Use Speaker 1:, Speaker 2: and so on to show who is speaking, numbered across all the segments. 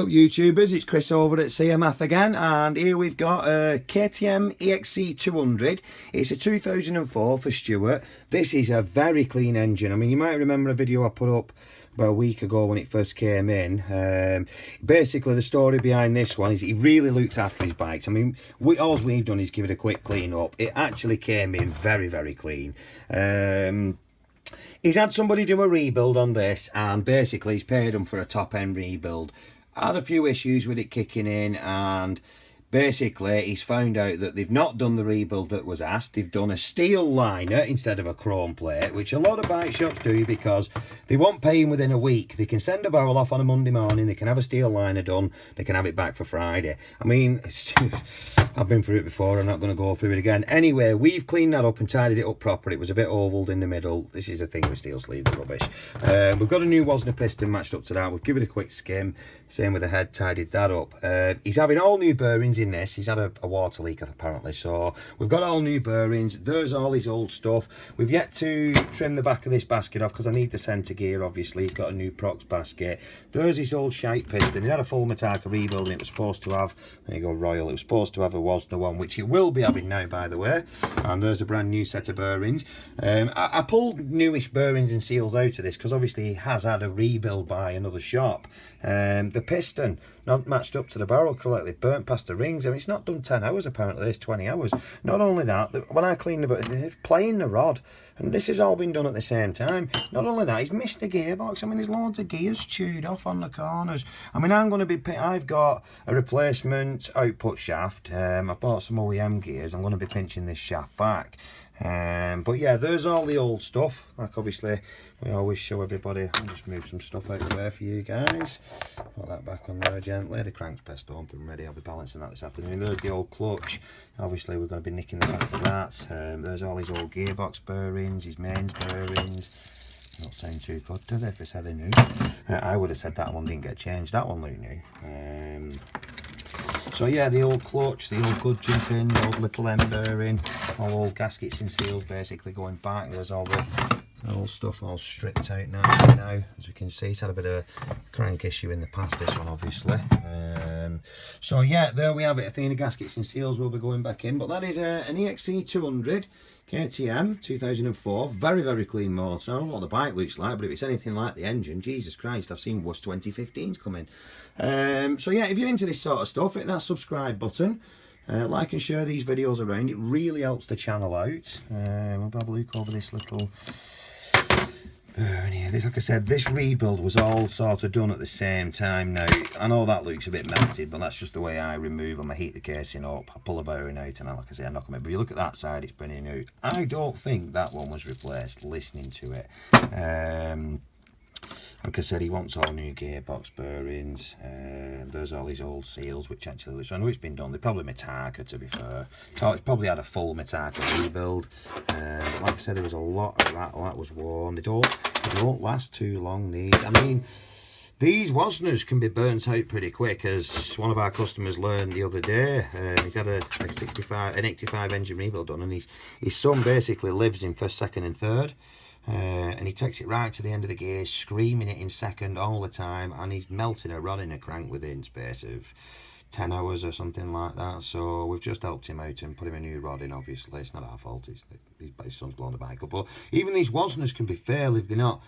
Speaker 1: up YouTubers, it's Chris over at CMF again, and here we've got a KTM EXC200. It's a 2004 for Stuart. This is a very clean engine. I mean, you might remember a video I put up about a week ago when it first came in. Basically the story behind this one is he really looks after his bikes. I mean, all we've done is give it a quick clean up. It actually came in very clean. He's had somebody do a rebuild on this, and basically he's paid them for a top end rebuild. Had a few issues with it kicking in, and basically he's found out that they've not done the rebuild that was asked. They've done a steel liner instead of a chrome plate, which a lot of bike shops do because they won't pay him within a week. They can send a barrel off on a Monday morning, they can have a steel liner done, they can have it back for Friday. I mean, I've been through it before, I'm not going to go through it again. Anyway, we've cleaned that up and tidied it up proper. It was a bit ovaled in the middle. This is the thing with steel sleeves, rubbish. We've got a new Wozner piston matched up to that. We've given it a quick skim, same with the head, tidied that up. He's having all new bearings in this. He's had a water leak apparently, so we've got all new bearings. There's all his old stuff. We've yet to trim the back of this basket off because I need the centre gear, obviously. He's got a new Prox basket. There's his old shite piston. He had a full Mataka rebuild and it was supposed to have, there you go, Royal, it was supposed to have a Wozner one, which it will be having now, by the way. And there's a brand new set of bearings. I pulled newish bearings and seals out of this because obviously he has had a rebuild by another shop. The piston not matched up to the barrel correctly, burnt past the rings. I mean, it's not done 10 hours apparently, it's 20 hours. Not only that, when I cleaned it, they're playing the rod, and this has all been done at the same time. Not only that, he's missed the gearbox. I mean, there's loads of gears chewed off on the corners. I mean, I've got a replacement output shaft. I bought some OEM gears. I'm going to be pinching this shaft back. But yeah, there's all the old stuff. Like obviously we always show everybody. I'll just move some stuff out of the way for you guys. Put that back on there gently. The crank's pressed up and ready. I'll be balancing that this afternoon. There's the old clutch. Obviously we're going to be nicking the back of that. There's all his old gearbox bearings, his mains bearings. Not sound too good, do they, if they said they're new? I would have said that one didn't get changed. That one looked new. So yeah, the old clutch, the old gudgeon pin, the old little end bearing, all old gaskets and seals basically going back. There's all the old stuff all stripped out now. As we can see, it's had a bit of a crank issue in the past, this one obviously. So yeah, there we have it. I think the gaskets and seals will be going back in, but that is an EXC200 KTM 2004, very clean motor. I don't know what the bike looks like, but if it's anything like the engine, Jesus Christ, I've seen worse 2015s coming. So yeah, if you're into this sort of stuff, hit that subscribe button, like and share these videos around. It really helps the channel out. I'll have a look over this little bearing here. Like I said, this rebuild was all sort of done at the same time. Now I know that looks a bit melted, but that's just the way I remove them. I heat the casing up, I pull a bearing out, and like I say, I knock them in. But you look at that side, it's brand new. I don't think that one was replaced, listening to it. Like I said, he wants all new gearbox bearings. There's all his old seals, which actually, I know it's been done. They're probably Mataka, to be fair. So it's probably had a full Mataka rebuild. But like I said, there was a lot of that. That was worn. They don't last too long. I mean, these Wozners can be burnt out pretty quick, as one of our customers learned the other day. He's had an 85 engine rebuild done, and his son basically lives in first, second, and third. And he takes it right to the end of the gear, screaming it in second all the time, and he's melting a rod in a crank within space of 10 hours or something like that. So we've just helped him out and put him a new rod in. Obviously it's not our fault, his son's blown the bike up. But even these Wozners can be fail if you're not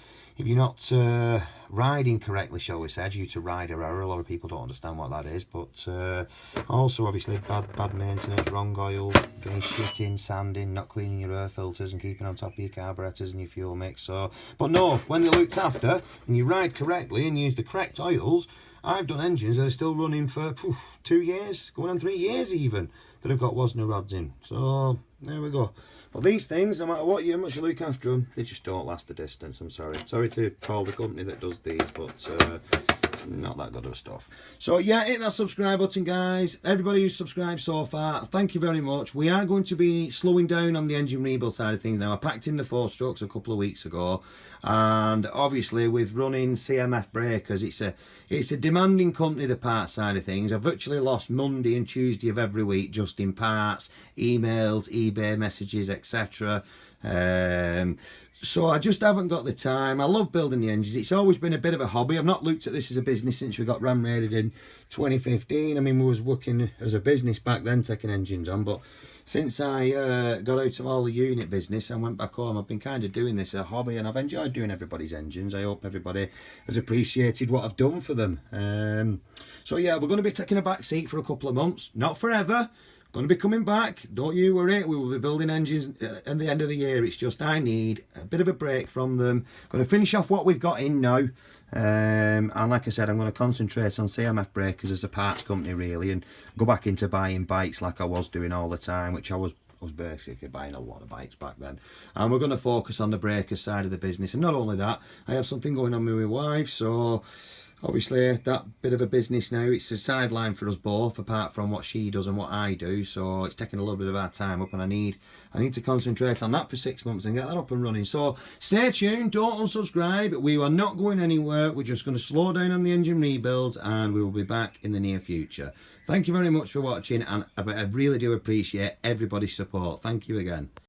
Speaker 1: riding correctly, shall we say, due to rider error. A lot of people don't understand what that is, but also obviously bad maintenance, wrong oil, getting shit in, sanding, not cleaning your air filters and keeping on top of your carburetors and your fuel mix. So, but no, when they're looked after and you ride correctly and use the correct oils, I've done engines that are still running for 2 years, going on 3 years even, that have got Wozner rods in. So there we go. But these things, no matter what how much you look after them, they just don't last the distance. I'm sorry to call the company that does these, but not that good of stuff. So yeah, hit that subscribe button, guys. Everybody who's subscribed so far, thank you very much. We are going to be slowing down on the engine rebuild side of things now. I packed in the 4-strokes a couple of weeks ago, and obviously with running CMF breakers, it's a demanding company, the parts side of things. I've virtually lost Monday and Tuesday of every week just in parts, emails, eBay messages, etc. So I just haven't got the time. I love building the engines. It's always been a bit of a hobby. I've not looked at this as a business since we got ram raided in 2015. I mean, we was working as a business back then, taking engines on, but since I got out of all the unit business and went back home, I've been kind of doing this as a hobby, and I've enjoyed doing everybody's engines. I hope everybody has appreciated what I've done for them. So yeah, we're going to be taking a back seat for a couple of months, not forever. Going to be coming back, don't you worry. We will be building engines at the end of the year. It's just I need a bit of a break from them. Going to finish off what we've got in now, and like I said, I'm going to concentrate on CMF breakers as a parts company really, and go back into buying bikes like I was doing all the time, which I was basically buying a lot of bikes back then. And we're going to focus on the breaker side of the business. And not only that, I have something going on with my wife, so obviously that bit of a business now, it's a sideline for us both apart from what she does and what I do, so it's taking a little bit of our time up, and I need to concentrate on that for 6 months and get that up and running. So stay tuned, don't unsubscribe. We are not going anywhere. We're just going to slow down on the engine rebuilds, and we will be back in the near future. Thank you very much for watching, and I really do appreciate everybody's support. Thank you again.